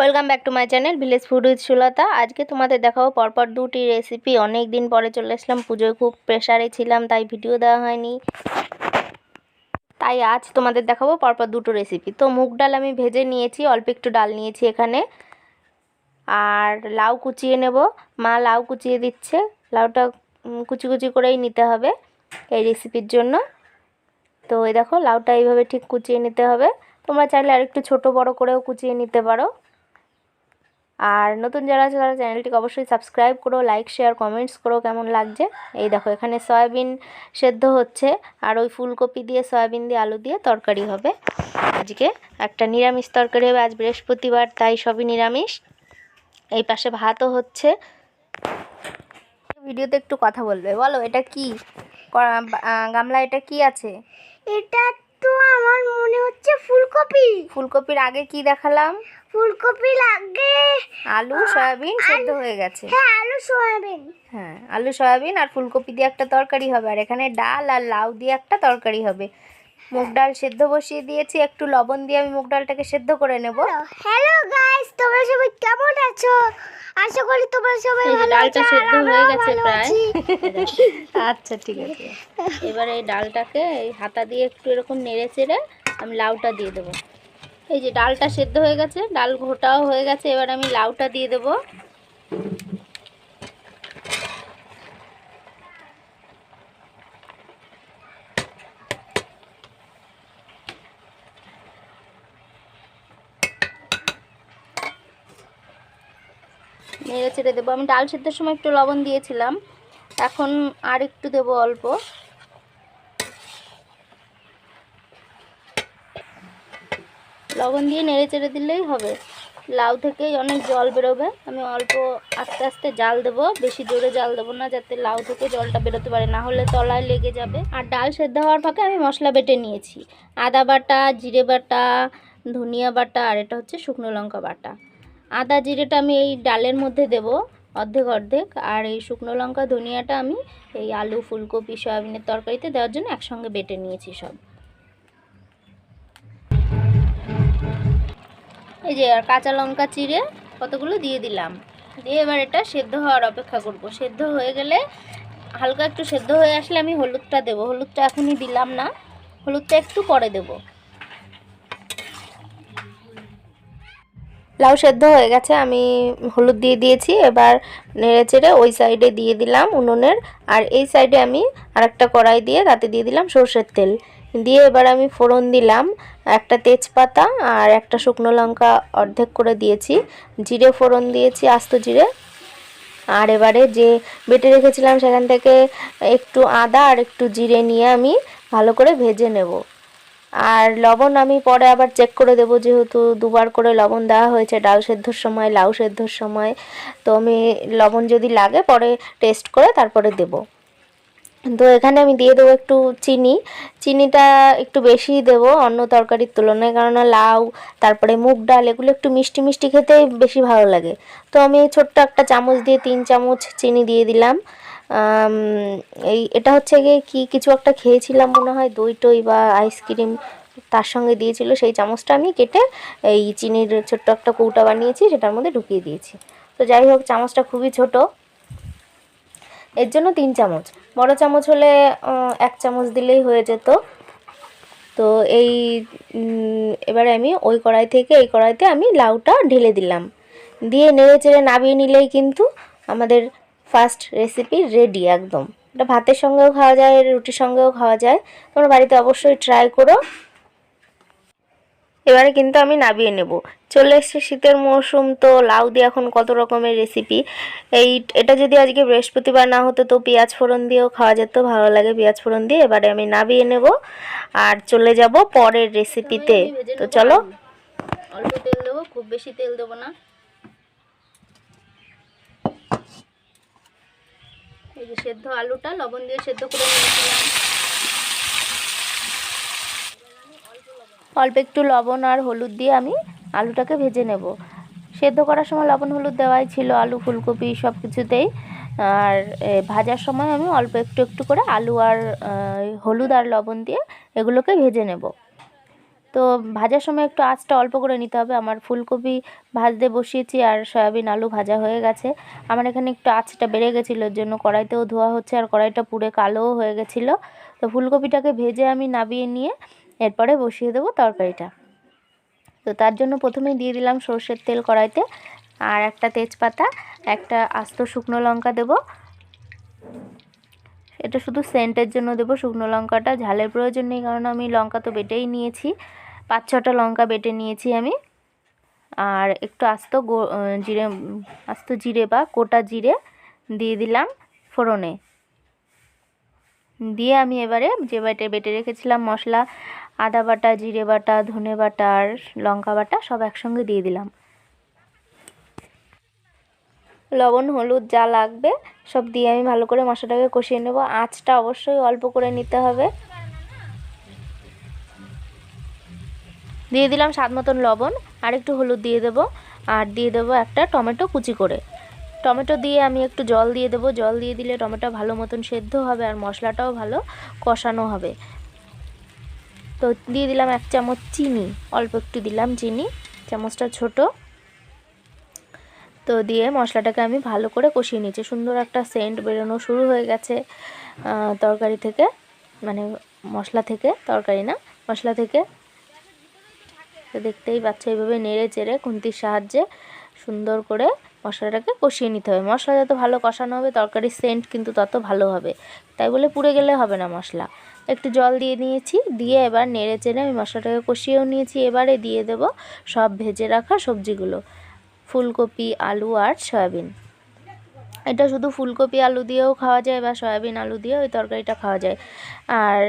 Welcome back to my channel village food with Sulata. আজকে তোমাদের দেখাবো পরপর দুটি রেসিপি। অনেক দিন পরে চলে আসলাম, পুজোয় খুব প্রেশারে ছিলাম তাই ভিডিও দেওয়া হয়নি, তাই আজ তোমাদের দেখাবো পরপর দুটো রেসিপি। তো মুগ ডাল আমি ভেজে নিয়েছি, অল্প একটু ডাল নিয়েছি এখানে, আর লাউ কুচিয়ে নেব। মা লাউ কুচিয়ে দিচ্ছে, লাউটা কুচি কুচি করেই নিতে হবে এই রেসিপির জন্য। তো এই দেখো লাউটা এইভাবে ঠিক কুচিয়ে নিতে হবে, তোমরা চাইলে আর একটু ছোটো বড়ো করেও কুচিয়ে নিতে পারো। আর নতুন যারা আছে তারা চ্যানেলটিকে অবশ্যই সাবস্ক্রাইব করো, লাইক শেয়ার কমেন্টস করো কেমন লাগছে। এই দেখো এখানে সয়াবিন সেদ্ধ হচ্ছে, আর ওই ফুলকপি দিয়ে সয়াবিন দিয়ে আলু দিয়ে তরকারি হবে। আজকে একটা নিরামিষ তরকারি হবে, আজ বৃহস্পতিবার তাই সবই নিরামিষ। এই পাশে ভাতও হচ্ছে। ভিডিওতে একটু কথা বলবে, বলো এটা কি গামলা, এটা কি আছে? এটা তো আমার মনে হচ্ছে ফুলকপি। ফুলকপির আগে কি দেখালাম? ফুলকপির আগে আলু সয়াবিন সেদ্ধ হয়ে গেছে। হ্যাঁ, আলু সয়াবিন। হ্যাঁ, আলু সয়াবিন আর ফুলকপি দিয়ে একটা তরকারি হবে, আর এখানে ডাল আর লাউ দিয়ে একটা তরকারি হবে। মুগ ডাল সেদ্ধ বসিয়ে দিয়েছি, একটু লবণ দিয়ে আমি মুগ ডালটাকে সেদ্ধ করে নেব। হ্যালো গাইস, তোমরা সবাই কেমন আছো? আশা করি তোমরা সবাই ভালো আছো। ডালটা সেদ্ধ হয়ে গেছে প্রায়। আচ্ছা ঠিক আছে, এবারে এই ডালটাকে এই হাতা দিয়ে একটু এরকম নেড়ে চেড়ে আমি লাউটা দিয়ে দেবো। এই যে ডালটা সেদ্ধ হয়ে গেছে, ডাল ঘোটাও হয়ে গেছে, এবার আমি লাউটা দিয়ে দেবো। নেড়ে চেড়ে দেবো। আমি ডাল সেদ্ধের সময় একটু লবণ দিয়েছিলাম, এখন আর একটু দেবো অল্প। লবণ দিয়ে নেড়ে চেড়ে দিলেই হবে। লাউ থেকেই অনেক জল বেরোবে, আমি অল্প আস্তে আস্তে জাল দেবো, বেশি জোরে জাল দেবো না, যাতে লাউ থেকে জলটা বেরোতে পারে, না হলে তলায় লেগে যাবে। আর ডাল সেদ্ধ হওয়ার ফাঁকে আমি মশলা বেটে নিয়েছি, আদা বাটা, জিরে বাটা, ধনিয়া বাটা, আর এটা হচ্ছে শুকনো লঙ্কা বাটা। আদা জিরেটা আমি এই ডালের মধ্যে দেব অর্ধেক অর্ধেক, আর এই শুকনো লঙ্কা ধনিয়াটা আমি এই আলু ফুলকপি সয়াবিনের তরকারিতে দেওয়ার জন্য একসঙ্গে বেটে নিয়েছি সব। এই যে আর কাঁচা লঙ্কা চিড়ে কতগুলো দিয়ে দিলাম, দিয়ে এবার এটা সেদ্ধ হওয়ার অপেক্ষা করব। সেদ্ধ হয়ে গেলে, হালকা একটু সেদ্ধ হয়ে আসলে আমি হলুদটা দেবো। হলুদটা এখনই দিলাম না, হলুদটা একটু পরে দেবো। লাউ সেদ্ধ হয়ে গেছে, আমি হলুদ দিয়ে দিয়েছি। এবার নেড়ে চেড়ে ওই সাইডে দিয়ে দিলাম উনুনের, আর এই সাইডে আমি আরেকটা কড়াই দিয়ে তাতে দিয়ে দিলাম সর্ষের তেল। দিয়ে এবার আমি ফোড়ন দিলাম, একটা তেজপাতা আর একটা শুকনো লঙ্কা অর্ধেক করে দিয়েছি, জিরে ফোড়ন দিয়েছি, আস্ত জিরে। আর এবারে যে বেটে রেখেছিলাম সেখান থেকে একটু আদা আর একটু জিরে নিয়ে আমি ভালো করে ভেজে নেব। আর লবণ আমি পরে আবার চেক করে দেবো, যেহেতু দুবার করে লবণ দেওয়া হয়েছে ডাল সেদ্ধর সময়, লাউ সেদ্ধর সময়, তো আমি লবণ যদি লাগে পরে টেস্ট করে তারপরে দেব। তো এখানে আমি দিয়ে দেবো একটু চিনি, চিনিটা একটু বেশি দেব অন্য তরকারির তুলনায়, কেননা লাউ তারপরে মুগ ডাল এগুলো একটু মিষ্টি মিষ্টি খেতে বেশি ভালো লাগে। তো আমি ছোট্ট একটা চামচ দিয়ে 3 চামচ চিনি দিয়ে দিলাম। এটা হচ্ছে গিয়ে কিছু একটা খেয়েছিলাম মনে হয়, দই টই বা আইসক্রিম তার সঙ্গে দিয়েছিল, সেই চামচটা আমি কেটে এই চিনির ছোট্ট একটা কৌটা বানিয়েছি সেটার মধ্যে ঢুকিয়ে দিয়েছি। তো যাই হোক, চামচটা খুবই ছোট, এর জন্য 3 চামচ, বড় চামচ হলে 1 চামচ দিলেই হয়ে যেত। তো এবারে আমি ওই কড়াই থেকে এই কড়াইতে আমি লাউটা ঢেলে দিলাম, দিয়ে নেড়ে চেড়ে নামিয়ে নিলেই কিন্তু আমাদের ফার্স্ট রেসিপি রেডি একদম। এটা ভাতের সঙ্গেও খাওয়া যায়, রুটির সঙ্গেও খাওয়া যায়, তোমরা বাড়িতে অবশ্যই ট্রাই করো। এবারে কিন্তু আমি নামিয়ে নেব। চলে এসছে শীতের মরশুম, তো লাউ দিয়ে এখন কত রকমের রেসিপি। এটা যদি আজকে বৃহস্পতিবার না হতো তো পেঁয়াজ ফোড়ন দিয়েও খাওয়া যেত, ভালো লাগে পেঁয়াজ ফোড়ন দিয়ে। এবারে আমি নামিয়ে নেব আর চলে যাব পরের রেসিপিতে। তো চলো, অল্প তেল দেবো, খুব বেশি তেল দেবো না। এই যে সেদ্ধ আলুটা লবণ দিয়ে সেদ্ধ করে নিয়েছিলাম, অল্প একটু লবণ আর হলুদ দিয়ে আমি আলুটাকে ভেজে নেব। সেদ্ধ করার সময় লবণ হলুদ দেওয়াই ছিল আলু ফুলকপি সব কিছুতেই, আর ভাজার সময় আমি অল্প একটু একটু করে আলু আর হলুদ আর লবণ দিয়ে এগুলোকে ভেজে নেব। তো ভাজার সময় একটু আঁচটা অল্প করে নিতে হবে। আমার ফুলকপি ভাজতে বসিয়েছি আর সয়াবিন আলু ভাজা হয়ে গেছে। আমার এখানে একটু আঁচটা বেড়ে গেছিলো, এর জন্য কড়াইতেও ধোয়া হচ্ছে আর কড়াইটা পুড়ে কালোও হয়ে গেছিলো। তো ফুলকপিটাকে ভেজে আমি নামিয়ে নিয়ে এরপরে বসিয়ে দেবো তরকারিটা। তো তার জন্য প্রথমেই দিয়ে দিলাম সর্ষের তেল কড়াইতে, আর একটা তেজপাতা, একটা আস্ত শুকনো লঙ্কা দেব। এটা শুধু সেন্টের জন্য দেবো শুকনো লঙ্কাটা, ঝালের প্রয়োজন নেই, কারণ আমি লঙ্কা তো বেটেই নিয়েছি, 5-6টা লঙ্কা বেটে নিয়েছি আমি। আর একটু আস্ত জিরে বা গোটা জিরে দিয়ে দিলাম ফোড়নে। দিয়ে আমি এবারে যে বেটে রেখেছিলাম মশলা, আদা বাটা, জিরে বাটা, ধনে বাটা আর লঙ্কা বাটা সব একসঙ্গে দিয়ে দিলাম। লবণ হলুদ যা লাগবে সব দিয়ে আমি ভালো করে মশলাটাকে কষিয়ে নেব। আঁচটা অবশ্যই অল্প করে নিতে হবে। দিয়ে দিলাম স্বাদ মতন লবণ, আর একটু হলুদ দিয়ে দেবো, আর দিয়ে দেবো একটা টমেটো কুচি করে। টমেটো দিয়ে আমি একটু জল দিয়ে দেবো। জল দিয়ে দিলে টমেটো ভালো মতন সেদ্ধ হবে আর মশলাটাও ভালো কষানো হবে। তো দিয়ে দিলাম 1 চামচ চিনি, অল্প একটু দিলাম চিনি, চামচটা ছোট। তো দিয়ে মশলাটাকে আমি ভালো করে কষিয়ে নিয়েছি। সুন্দর একটা সেন্ট বেরোনো শুরু হয়ে গেছে তরকারি থেকে, মানে মশলা থেকে, তরকারি না মশলা থেকে। তো দেখতেই পাচ্ছ, এইভাবে নেড়ে চেড়ে খুন্তির সাহায্যে সুন্দর করে মশলাটাকে কষিয়ে নিতে হবে। মশলা যত ভালো কষানো হবে তরকারির সেন্ট কিন্তু তত ভালো হবে, তাই বলে পুড়ে গেলে হবে না মশলা। একটু জল দিয়ে নিয়েছি, দিয়ে এবার নেড়ে চেড়ে আমি মশলাটাকে কষিয়েও নিয়েছি। এবারে দিয়ে দেব সব ভেজে রাখা সবজিগুলো, ফুলকপি, আলু আর সয়াবিন। এটা শুধু ফুলকপি আলু দিয়েও খাওয়া যায় বা সয়াবিন আলু দিয়েও এই তরকারিটা খাওয়া যায়। আর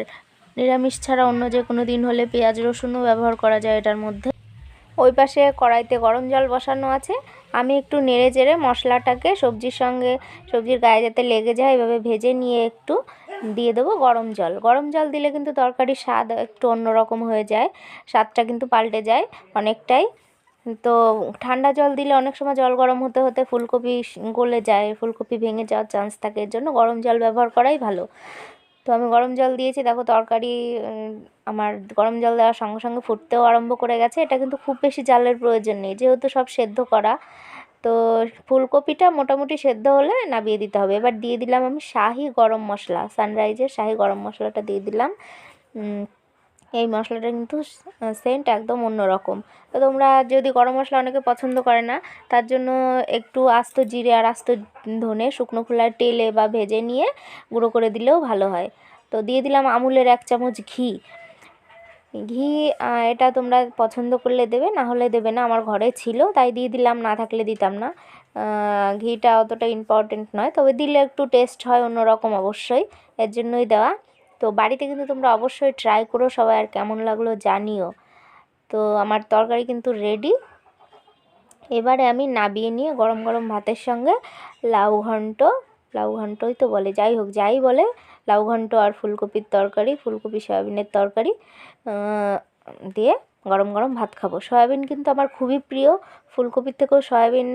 নিরামিষ ছাড়া অন্য যে কোনো দিন হলে পেঁয়াজ রসুনও ব্যবহার করা যায় এটার মধ্যে। ওই পাশে কড়াইতে গরম জল বসানো আছে। আমি একটু নেড়ে চেড়ে মশলাটাকে সবজির সঙ্গে, সবজির গায়ে যাতে লেগে যায় এভাবে ভেজে নিয়ে একটু দিয়ে দেবো গরম জল। গরম জল দিলে কিন্তু তরকারির স্বাদ একটু অন্যরকম হয়ে যায়, স্বাদটা কিন্তু পাল্টে যায় অনেকটাই। তো ঠান্ডা জল দিলে অনেক সময় জল গরম হতে হতে ফুলকপি গলে যায়, ফুলকপি ভেঙে যাওয়ার চান্স থাকে, এর জন্য গরম জল ব্যবহার করাই ভালো। তো আমি গরম জল দিয়েছি, দেখো তরকারি আমার গরম জল দেওয়ার সঙ্গে সঙ্গে ফুটতেও আরম্ভ করে গেছে। এটা কিন্তু খুব বেশি জালের প্রয়োজন নেই, যেহেতু সব সেদ্ধ করা। তো ফুলকপিটা মোটামুটি সেদ্ধ হলে নামিয়ে দিতে হবে। এবার দিয়ে দিলাম আমি শাহি গরম মশলা, সানরাইজের শাহি গরম মশলাটা দিয়ে দিলাম। এই মশলাটা কিন্তু সেন্ট একদম অন্যরকম। তো তোমরা যদি গরম মশলা অনেকে পছন্দ করে না, তার জন্য একটু আস্ত জিরে আর আস্ত ধনে শুকনো খোলায় তেলে বা ভেজে নিয়ে গুঁড়ো করে দিলেও ভালো হয়। তো দিয়ে দিলাম আমুলের 1 চামচ ঘি। এটা তোমরা পছন্দ করলে দেবে, না হলে দেবে না, আমার ঘরে ছিল তাই দিয়ে দিলাম, না থাকলে দিতাম না। ঘিটা অতটা ইম্পর্টেন্ট নয়, তবে দিলে একটু টেস্ট হয় অন্যরকম অবশ্যই, এর জন্যই দেওয়া। তো বাড়িতে কিন্তু তোমরা অবশ্যই ট্রাই করো সবাই, আর কেমন লাগলো জানিও। তো আমার তরকারি কিন্তু রেডি। এবারে আমি নামিয়ে নিয়ে গরম গরম ভাতের সঙ্গে লাউ ঘন্ট, লাউ ঘন্টই তো বলে, যাই হোক যাই বলে, লাউ ঘন্ট আর ফুলকপির তরকারি, ফুলকপি সয়াবিনের তরকারি দিয়ে গরম গরম ভাত খাবো। সয়াবিন কিন্তু আমার খুবই প্রিয়, ফুলকপির থেকেও সয়াবিন,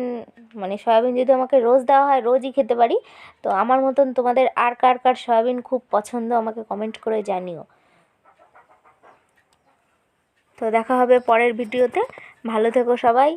মানে সয়াবিন যদি আমাকে রোজ দেওয়া হয় রোজই খেতে পারি। তো আমার মতন তোমাদের আর কার কার সয়াবিন খুব পছন্দ আমাকে কমেন্ট করে জানিও। তো দেখা হবে পরের ভিডিওতে, ভালো থেকো সবাই।